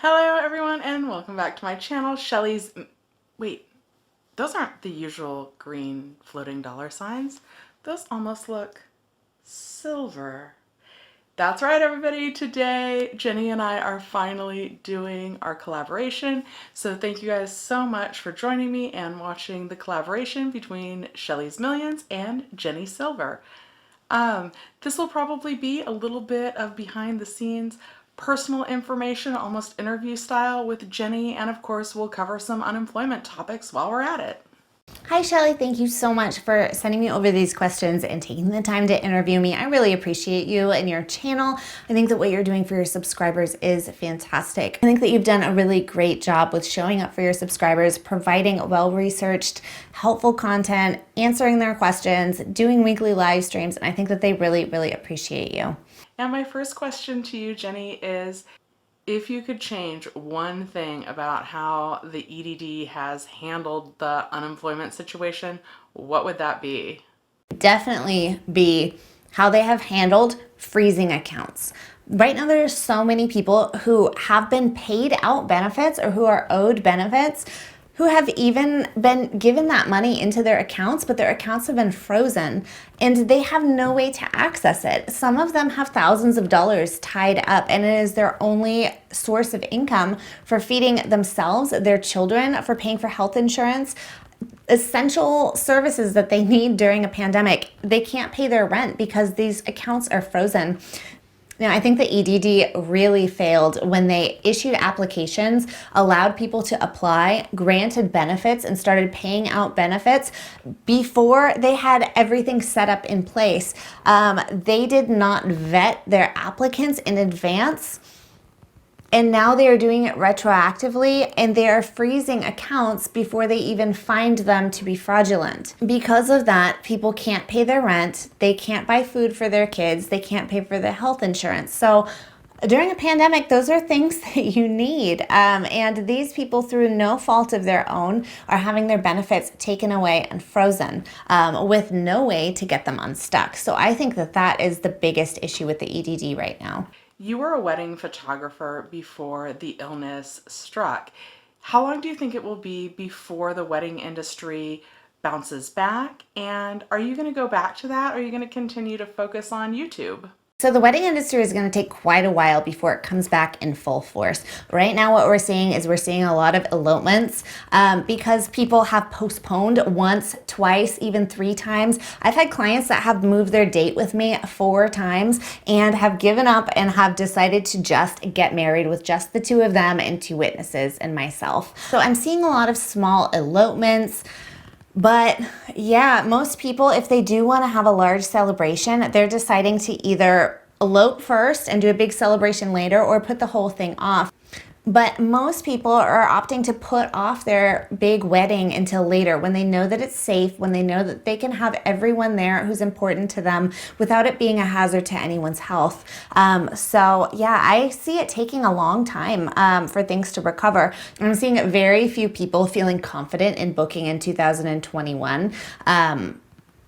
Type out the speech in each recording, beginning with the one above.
Hello everyone and welcome back to my channel, Shelly's... Wait, those aren't the usual green floating dollar signs. Those almost look silver. That's right everybody, today Jenny and I are finally doing our collaboration. So thank you guys so much for joining me and watching the collaboration between Shelly's Millions and Ginny Silver. This will probably be a little bit of behind the scenes personal information, almost interview style with Jenny, and of course we'll cover some unemployment topics while we're at it. Hi, Shelly. Thank you so much for sending me over these questions and taking the time to interview me. I really appreciate you and your channel. I think that what you're doing for your subscribers is fantastic. I think that you've done a really great job with showing up for your subscribers, providing well-researched, helpful content, answering their questions, doing weekly live streams, and I think that they really, really appreciate you. And my first question to you, Jenny, is if you could change one thing about how the EDD has handled the unemployment situation, what would that be? Definitely be how they have handled freezing accounts. Right now, there are so many people who have been paid out benefits or who are owed benefits who have even been given that money into their accounts, but their accounts have been frozen and they have no way to access it. Some of them have thousands of dollars tied up and it is their only source of income for feeding themselves, their children, for paying for health insurance, essential services that they need during a pandemic. They can't pay their rent because these accounts are frozen. Now, I think the EDD really failed when they issued applications, allowed people to apply, granted benefits, and started paying out benefits before they had everything set up in place. They did not vet their applicants in advance. And now they are doing it retroactively and they are freezing accounts before they even find them to be fraudulent. Because of that, people can't pay their rent, they can't buy food for their kids, they can't pay for their health insurance. So during a pandemic, those are things that you need. And these people, through no fault of their own, are having their benefits taken away and frozen with no way to get them unstuck. So I think that that is the biggest issue with the EDD right now. You were a wedding photographer before the illness struck. How long do you think it will be before the wedding industry bounces back? And are you going to go back to that? Or are you going to continue to focus on YouTube? So the wedding industry is going to take quite a while before it comes back in full force. Right now what we're seeing is we're seeing a lot of elopements because people have postponed once, twice, even 3 times. I've had clients that have moved their date with me 4 times and have given up and have decided to just get married with just the 2 of them and 2 witnesses and myself. So I'm seeing a lot of small elopements. But yeah, most people, if they do want to have a large celebration, they're deciding to either elope first and do a big celebration later or put the whole thing off. But most people are opting to put off their big wedding until later when they know that it's safe, when they know that they can have everyone there who's important to them without it being a hazard to anyone's health. So yeah, I see it taking a long time for things to recover. I'm seeing very few people feeling confident in booking in 2021.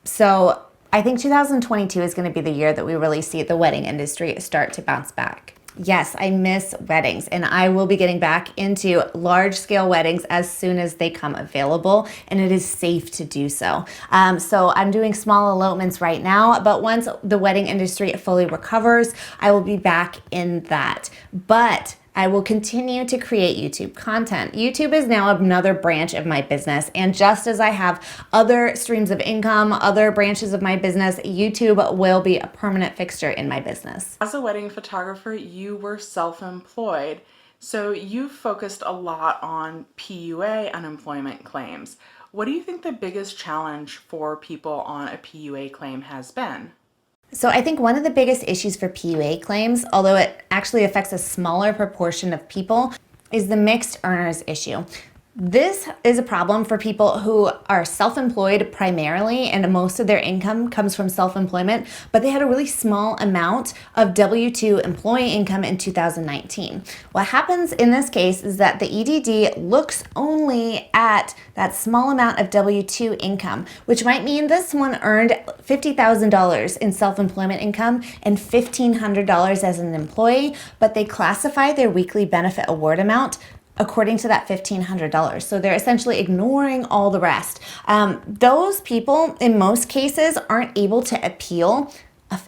So I think 2022 is going to be the year that we really see the wedding industry start to bounce back. Yes, I miss weddings and I will be getting back into large scale weddings as soon as they come available and it is safe to do so. So I'm doing small elopements right now, but once the wedding industry fully recovers, I will be back in that. But I will continue to create YouTube content. YouTube is now another branch of my business. And just as I have other streams of income, other branches of my business, YouTube will be a permanent fixture in my business. As a wedding photographer, you were self-employed. So you focused a lot on PUA unemployment claims. What do you think the biggest challenge for people on a PUA claim has been? So I think one of the biggest issues for PUA claims, although it actually affects a smaller proportion of people, is the mixed earners issue. This is a problem for people who are self-employed primarily, and most of their income comes from self-employment, but they had a really small amount of W-2 employee income in 2019. What happens in this case is that the EDD looks only at that small amount of W-2 income, which might mean this one earned $50,000 in self-employment income and $1,500 as an employee, but they classify their weekly benefit award amount according to that $1,500. So they're essentially ignoring all the rest. Those people, in most cases, aren't able to appeal.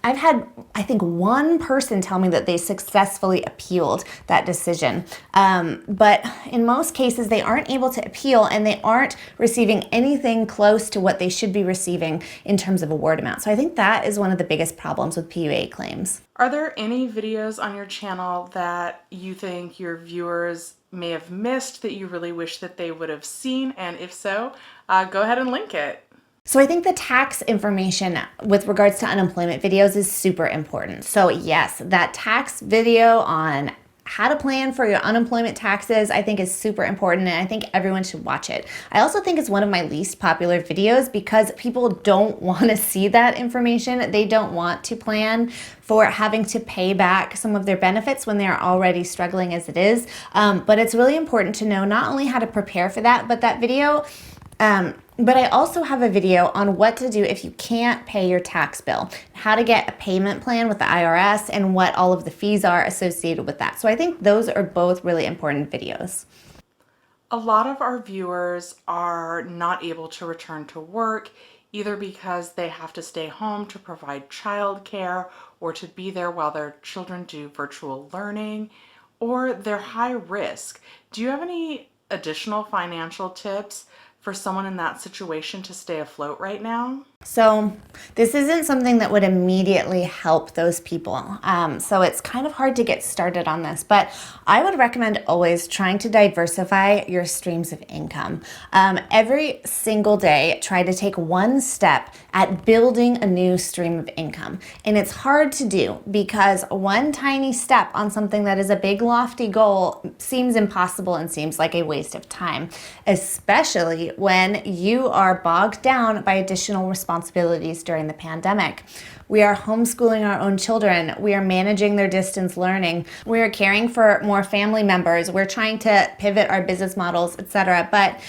I've had, I think, one person tell me that they successfully appealed that decision. But in most cases, they aren't able to appeal, and they aren't receiving anything close to what they should be receiving in terms of award amount. So I think that is one of the biggest problems with PUA claims. Are there any videos on your channel that you think your viewers may have missed that you really wish that they would have seen? And if so, go ahead and link it. So I think the tax information with regards to unemployment videos is super important. So yes, that tax video on how to plan for your unemployment taxes, I think is super important, and I think everyone should watch it. I also think it's one of my least popular videos because people don't want to see that information. They don't want to plan for having to pay back some of their benefits when they're already struggling as it is. But it's really important to know not only how to prepare for that, but that video, but I also have a video on what to do if you can't pay your tax bill, how to get a payment plan with the IRS, and what all of the fees are associated with that. So I think those are both really important videos. A lot of our viewers are not able to return to work, either because they have to stay home to provide childcare or to be there while their children do virtual learning, or they're high risk. Do you have any additional financial tips for someone in that situation to stay afloat right now? So this isn't something that would immediately help those people. So it's kind of hard to get started on this, but I would recommend always trying to diversify your streams of income. Every single day, try to take one step at building a new stream of income. And it's hard to do because one tiny step on something that is a big lofty goal seems impossible and seems like a waste of time, especially when you are bogged down by additional responsibilities during the pandemic. We are homeschooling our own children. We are managing their distance learning. We are caring for more family members. We're trying to pivot our business models, etc. But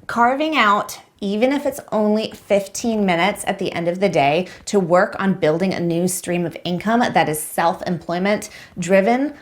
carving out, even if it's only 15 minutes at the end of the day, to work on building a new stream of income that is self-employment driven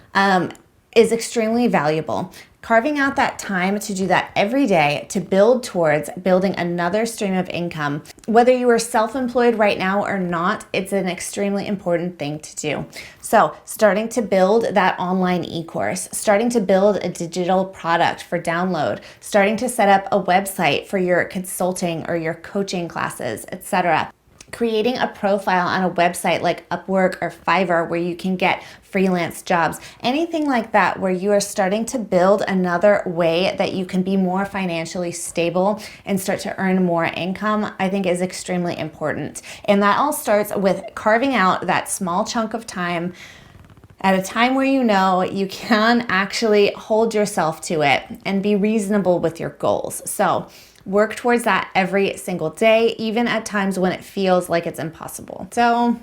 is extremely valuable. Carving out that time to do that every day to build towards building another stream of income, whether you are self-employed right now or not, it's an extremely important thing to do. So starting to build that online e-course, starting to build a digital product for download, starting to set up a website for your consulting or your coaching classes, etc. Creating a profile on a website like Upwork or Fiverr where you can get freelance jobs, anything like that where you are starting to build another way that you can be more financially stable and start to earn more income, I think is extremely important. And that all starts with carving out that small chunk of time at a time where you know you can actually hold yourself to it and be reasonable with your goals. So work towards that every single day, even at times when it feels like it's impossible. So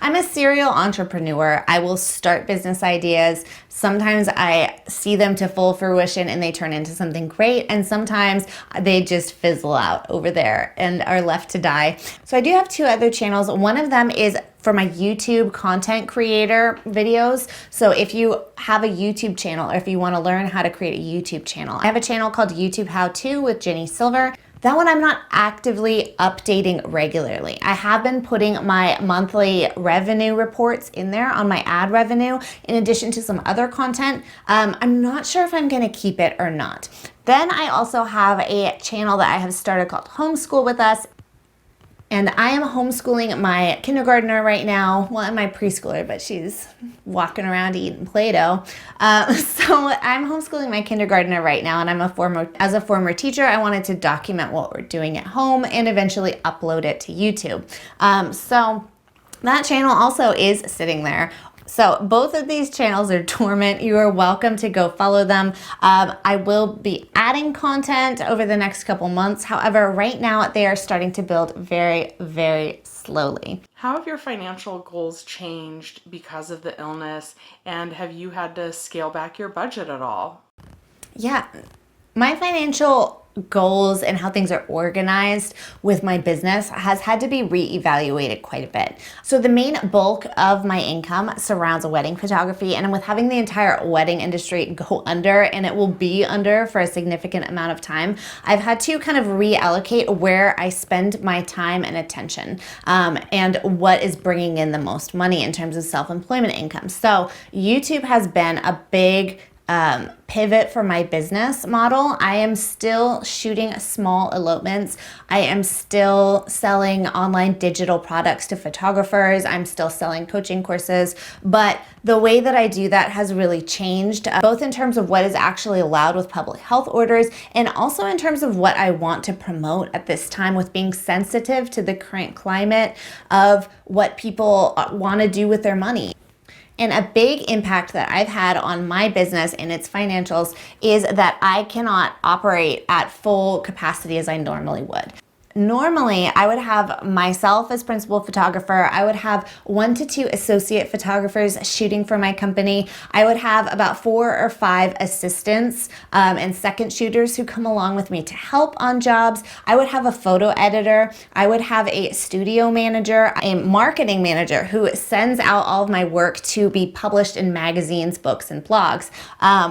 I'm a serial entrepreneur. I will start business ideas. Sometimes I see them to full fruition and they turn into something great, and sometimes they just fizzle out over there and are left to die. So I do have two other channels. One of them is for my YouTube content creator videos. So if you have a YouTube channel, or if you want to learn how to create a YouTube channel, I have a channel called YouTube How To with Ginny Silver. That one I'm not actively updating regularly. I have been putting my monthly revenue reports in there on my ad revenue in addition to some other content. I'm not sure if I'm gonna keep it or not. Then I also have a channel that I have started called Homeschool With Us. And I am homeschooling my kindergartner right now. Well, and my preschooler, but she's walking around eating Play-Doh. So I'm homeschooling my kindergartner right now, and as a former teacher, I wanted to document what we're doing at home and eventually upload it to YouTube. So that channel also is sitting there So both of these channels are dormant. You are welcome to go follow them. I will be adding content over the next couple months. However, right now they are starting to build very, very slowly. How have your financial goals changed because of the illness, and have you had to scale back your budget at all? Yeah, my financial goals and how things are organized with my business has had to be reevaluated quite a bit. So the main bulk of my income surrounds wedding photography, and with having the entire wedding industry go under, and it will be under for a significant amount of time, I've had to kind of reallocate where I spend my time and attention, and what is bringing in the most money in terms of self-employment income. So YouTube has been a big pivot for my business model. I am still shooting small elopements. I am still selling online digital products to photographers. I'm still selling coaching courses, but the way that I do that has really changed, both in terms of what is actually allowed with public health orders and also in terms of what I want to promote at this time, with being sensitive to the current climate of what people want to do with their money. And a big impact that I've had on my business and its financials is that I cannot operate at full capacity as I normally would. Normally, I would have myself as principal photographer. I would have 1 to 2 associate photographers shooting for my company. I would have about 4 or 5 assistants and second shooters who come along with me to help on jobs. I would have a photo editor. I would have a studio manager, a marketing manager who sends out all of my work to be published in magazines, books, and blogs.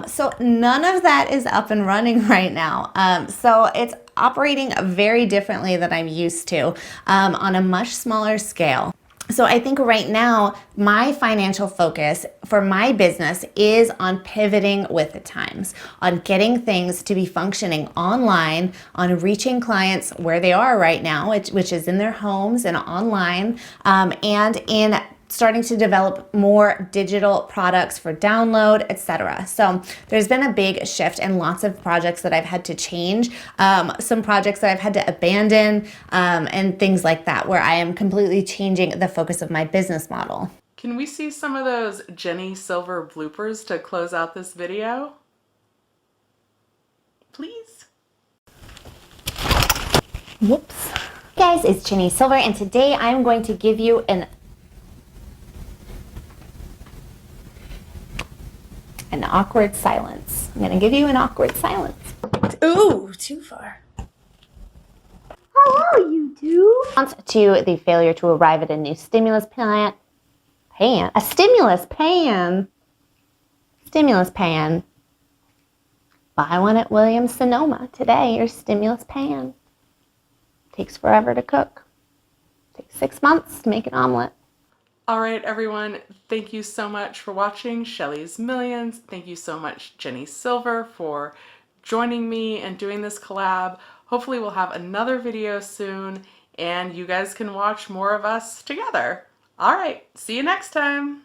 So none of that is up and running right now. So it's operating very differently than I'm used to, on a much smaller scale. So I think right now, my financial focus for my business is on pivoting with the times, on getting things to be functioning online, on reaching clients where they are right now, which is in their homes and online, and in starting to develop more digital products for download, etc. So there's been a big shift and lots of projects that I've had to change, some projects that I've had to abandon, and things like that, where I am completely changing the focus of my business model. Can we see some of those Ginny Silver bloopers to close out this video? Please? Whoops. Hey guys, it's Ginny Silver, and today I'm going to give you an awkward silence. I'm going to give you an awkward silence. Ooh, too far. Hello, YouTube. To the failure to arrive at a new stimulus plan. A stimulus pan. Stimulus pan. Buy one at Williams Sonoma today. Your stimulus pan. Takes forever to cook. Takes 6 months to make an omelet. All right, everyone, thank you so much for watching Shelly's Millions. Thank you so much, Ginny Silver, for joining me and doing this collab. Hopefully we'll have another video soon and you guys can watch more of us together. All right, see you next time.